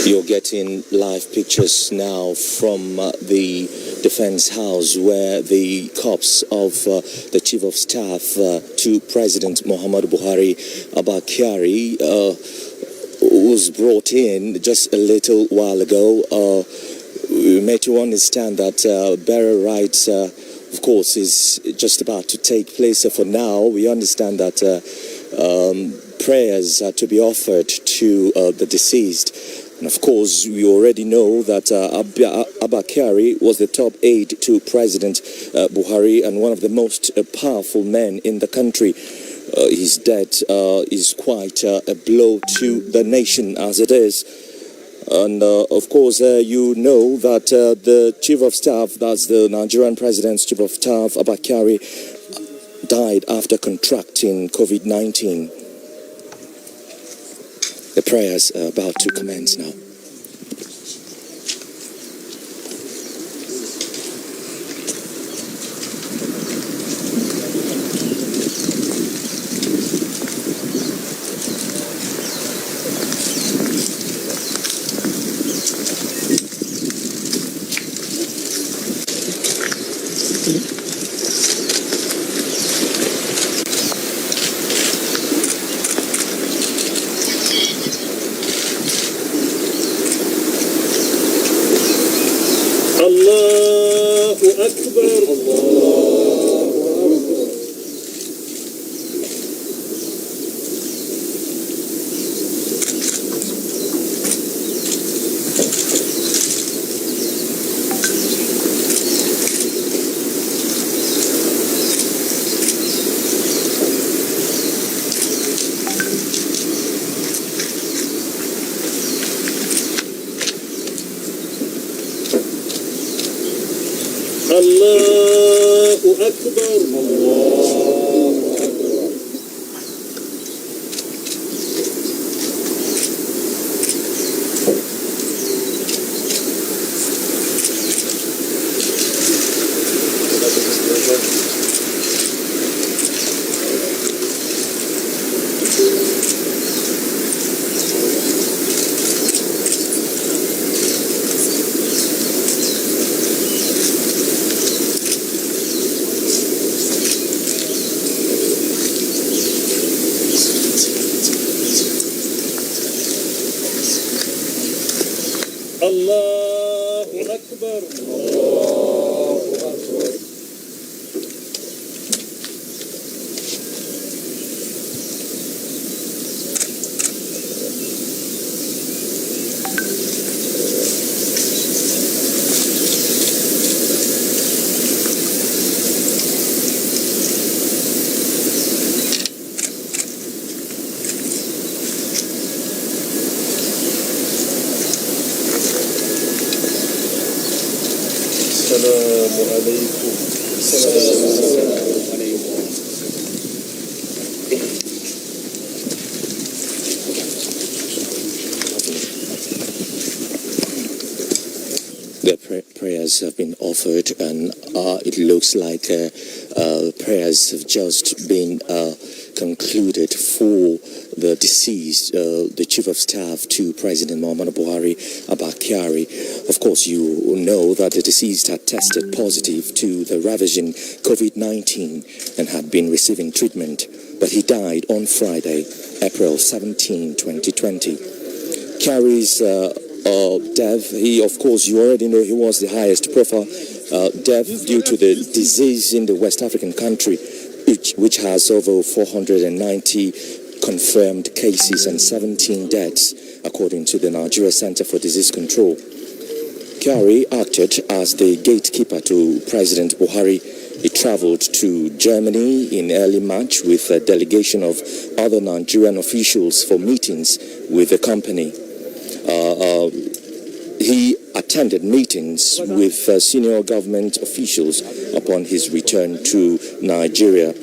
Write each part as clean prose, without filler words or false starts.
You're getting live pictures now from the Defense House, where the corpse of the Chief of Staff to President Muhammadu Buhari, Abba Kyari, was brought in just a little while ago. We made to understand that burial rites, of course, is just about to take place. So for now, we understand that prayers are to be offered to the deceased. And of course, we already know that Abba Kyari was the top aide to President Buhari and one of the most powerful men in the country. His death is quite a blow to the nation as it is. And of course, you know that the Chief of Staff, that's the Nigerian President's Chief of Staff, Abba Kyari, died after contracting COVID-19. The prayers are about to commence now. Allahu Akbar. Allahu Akbar. The prayers have been offered, and it looks like prayers have just been concluded for the deceased, the Chief of Staff to President Muhammadu Buhari, Abba Kyari. Of course, you know that the deceased had tested positive to the ravaging COVID-19 and had been receiving treatment, but he died on Friday, April 17, 2020. Kyari's death, of course, you already know he was the highest profile death due to the disease in the West African country, which has over 490 confirmed cases and 17 deaths, according to the Nigeria Center for Disease Control. Kyari acted as the gatekeeper to President Buhari. He traveled to Germany in early March with a delegation of other Nigerian officials for meetings with the company. He attended meetings with senior government officials upon his return to Nigeria.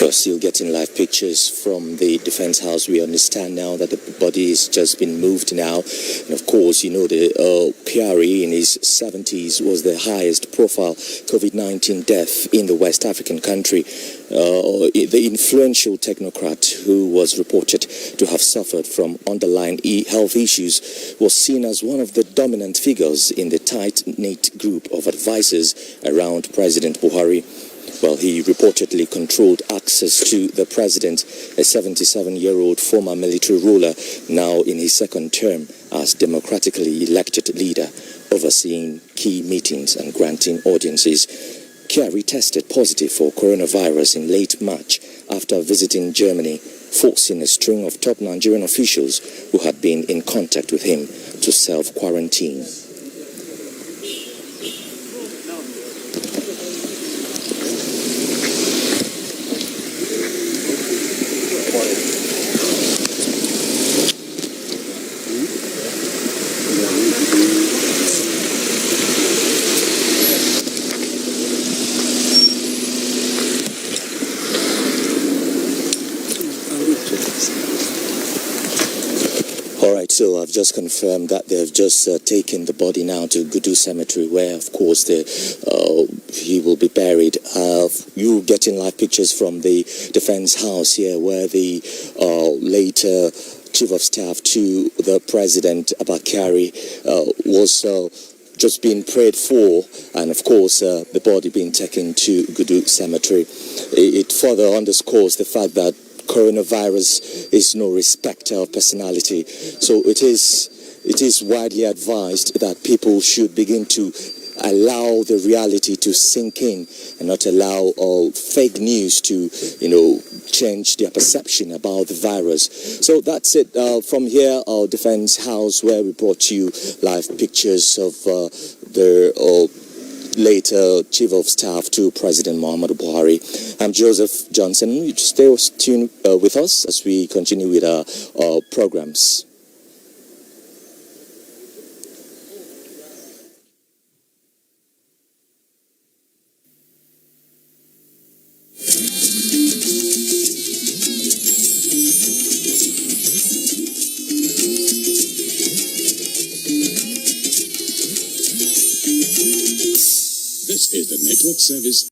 Still getting live pictures from the Defense House. We understand now that the body has just been moved now. And of course, you know, the Kyari in his 70s was the highest profile COVID-19 death in the West African country. The influential technocrat who was reported to have suffered from underlying health issues was seen as one of the dominant figures in the tight-knit group of advisors around President Buhari. Well, he reportedly controlled access to the president, a 77-year-old former military ruler, now in his second term as democratically elected leader, overseeing key meetings and granting audiences. Kyari tested positive for coronavirus in late March after visiting Germany, forcing a string of top Nigerian officials who had been in contact with him to self-quarantine. All right, so I've just confirmed that they've just taken the body now to Gudu Cemetery, where, of course, he will be buried. You getting live pictures from the Defense House here, where the later Chief of Staff to the President, Kyari, was just being prayed for, and of course the body being taken to Gudu Cemetery. It further underscores the fact that coronavirus is no respecter of personality. So it is widely advised that people should begin to allow the reality to sink in and not allow fake news to, change their perception about the virus. So that's it from here, our Defense House, where we brought you live pictures of the later Chief of Staff to President Muhammadu Buhari. I'm Joseph Johnson. You stay tuned with us as we continue with our programs. This is the network service.